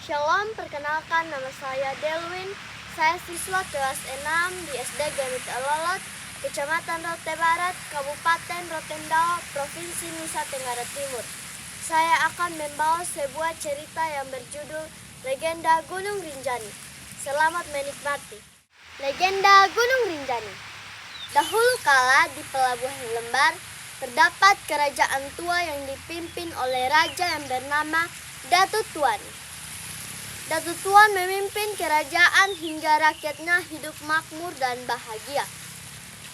Shalom, perkenalkan nama saya Delwin. Saya siswa kelas 6 di SD Ganit Alolot, Kecamatan Rote Barat, Kabupaten Rotendao, Provinsi Nusa Tenggara Timur. Saya akan membawa sebuah cerita yang berjudul Legenda Gunung Rinjani. Selamat menikmati. Legenda Gunung Rinjani. Dahulu kala di Pelabuhan Lembar, terdapat kerajaan tua yang dipimpin oleh raja yang bernama Datu Tuan. Datu Tuan memimpin kerajaan hingga rakyatnya hidup makmur dan bahagia.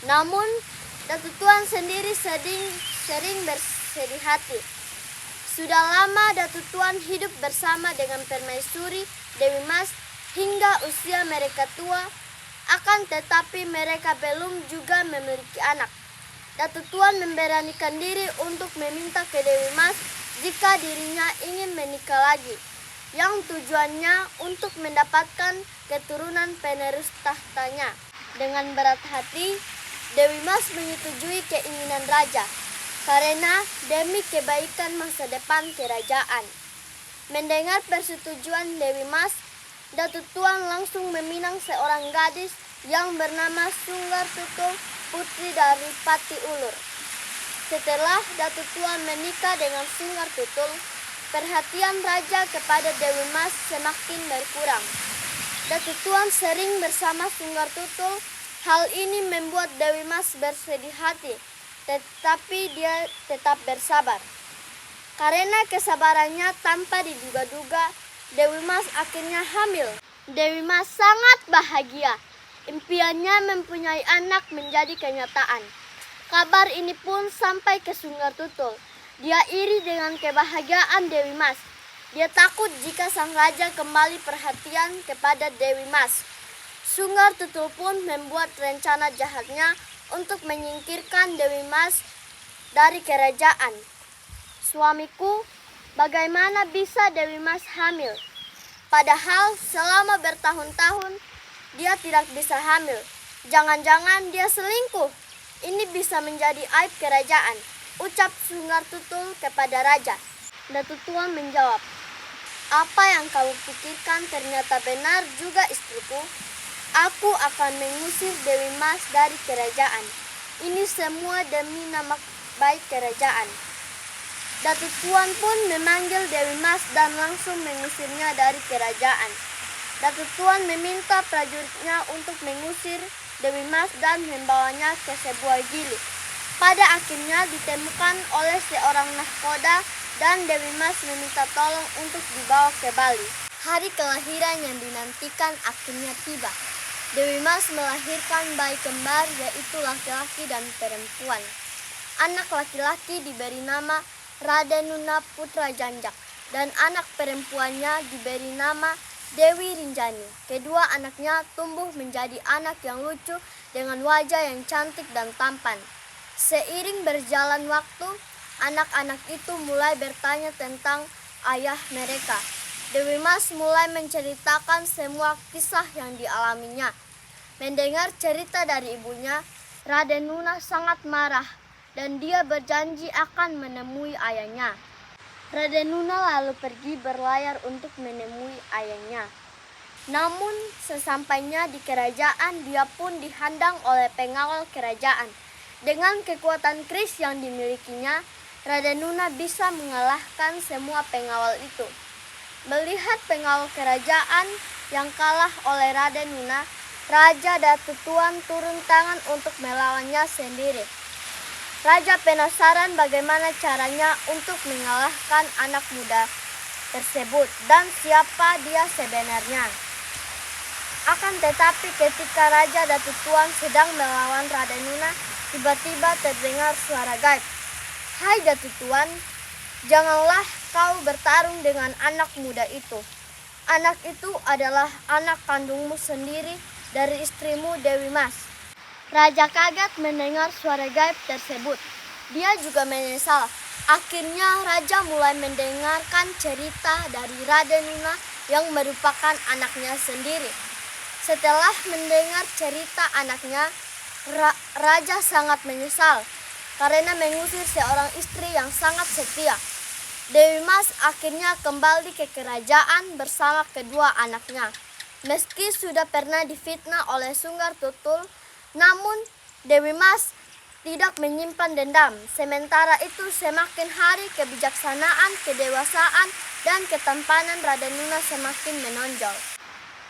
Namun, Datu Tuan sendiri sering bersedih hati. Sudah lama Datu Tuan hidup bersama dengan permaisuri Dewi Mas hingga usia mereka tua, akan tetapi mereka belum juga memiliki anak. Datu Tuan memberanikan diri untuk meminta ke Dewi Mas jika dirinya ingin menikah lagi, yang tujuannya untuk mendapatkan keturunan penerus tahtanya. Dengan berat hati, Dewi Mas menyetujui keinginan raja, karena demi kebaikan masa depan kerajaan. Mendengar persetujuan Dewi Mas, Datu Tuan langsung meminang seorang gadis yang bernama Sunggar Tutul, putri dari Pati Ulur. Setelah Datu Tuan menikah dengan Sunggar Tutul, perhatian raja kepada Dewi Mas semakin berkurang. Datu Tuan sering bersama Sunggar Tutul. Hal ini membuat Dewi Mas bersedih hati, tetapi dia tetap bersabar. Karena kesabarannya tanpa diduga-duga, Dewi Mas akhirnya hamil. Dewi Mas sangat bahagia. Impiannya mempunyai anak menjadi kenyataan. Kabar ini pun sampai ke Sunggar Tutul. Dia iri dengan kebahagiaan Dewi Mas. Dia takut jika sang raja kembali perhatian kepada Dewi Mas. Sunggar Tutul pun membuat rencana jahatnya untuk menyingkirkan Dewi Mas dari kerajaan. Suamiku, bagaimana bisa Dewi Mas hamil? Padahal selama bertahun-tahun dia tidak bisa hamil. Jangan-jangan dia selingkuh. Ini bisa menjadi aib kerajaan, ucap Sunggar Tutul kepada raja. Datu Tuan menjawab, "Apa yang kamu pikirkan ternyata benar juga, istriku. Aku akan mengusir Dewi Mas dari kerajaan. Ini semua demi nama baik kerajaan." Datu Tuan pun memanggil Dewi Mas dan langsung mengusirnya dari kerajaan. Datu Tuan meminta prajuritnya untuk mengusir Dewi Mas dan membawanya ke sebuah gili. Pada akhirnya ditemukan oleh seorang nahkoda dan Dewi Mas meminta tolong untuk dibawa ke Bali. Hari kelahiran yang dinantikan akhirnya tiba. Dewi Mas melahirkan bayi kembar, yaitu laki-laki dan perempuan. Anak laki-laki diberi nama Raden Nuna Putra Janjak dan anak perempuannya diberi nama Dewi Rinjani. Kedua anaknya tumbuh menjadi anak yang lucu dengan wajah yang cantik dan tampan. Seiring berjalan waktu, anak-anak itu mulai bertanya tentang ayah mereka. Dewi Mas mulai menceritakan semua kisah yang dialaminya. Mendengar cerita dari ibunya, Raden Nuna sangat marah dan dia berjanji akan menemui ayahnya. Raden Nuna lalu pergi berlayar untuk menemui ayahnya. Namun sesampainya di kerajaan, dia pun dihadang oleh pengawal kerajaan. Dengan kekuatan keris yang dimilikinya, Raden Nuna bisa mengalahkan semua pengawal itu. Melihat pengawal kerajaan yang kalah oleh Raden Nuna, Raja Datu Tuan turun tangan untuk melawannya sendiri. Raja penasaran bagaimana caranya untuk mengalahkan anak muda tersebut dan siapa dia sebenarnya. Akan tetapi ketika Raja Datu Tuan sedang melawan Raden Nuna, tiba-tiba terdengar suara gaib. "Hai Datu Tuan, janganlah kau bertarung dengan anak muda itu. Anak itu adalah anak kandungmu sendiri dari istrimu Dewi Mas." Raja kaget mendengar suara gaib tersebut. Dia juga menyesal. Akhirnya raja mulai mendengarkan cerita dari Raden Nuna yang merupakan anaknya sendiri. Setelah mendengar cerita anaknya, raja sangat menyesal karena mengusir seorang istri yang sangat setia. Dewi Mas akhirnya kembali ke kerajaan bersama kedua anaknya. Meski sudah pernah difitnah oleh Sunggar Tutul, namun Dewi Mas tidak menyimpan dendam. Sementara itu semakin hari kebijaksanaan, kedewasaan, dan ketampanan Raden Nuna semakin menonjol.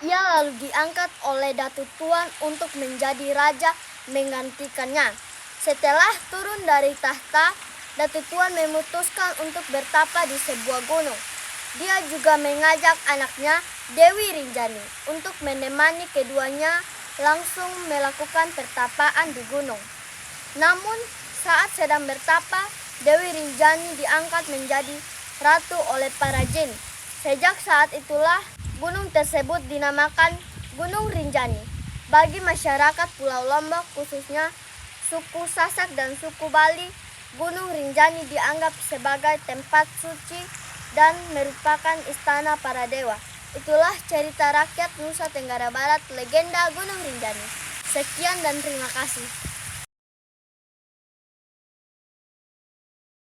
Ia lalu diangkat oleh Datu Tuan untuk menjadi raja menggantikannya. Setelah turun dari tahta, Datu Tuan memutuskan untuk bertapa di sebuah gunung. Dia juga mengajak anaknya Dewi Rinjani untuk menemani keduanya langsung melakukan pertapaan di gunung. Namun saat sedang bertapa, Dewi Rinjani diangkat menjadi ratu oleh para jin. Sejak saat itulah gunung tersebut dinamakan Gunung Rinjani. Bagi masyarakat Pulau Lombok khususnya suku Sasak dan suku Bali, Gunung Rinjani dianggap sebagai tempat suci dan merupakan istana para dewa. Itulah cerita rakyat Nusa Tenggara Barat, legenda Gunung Rinjani. Sekian dan terima kasih.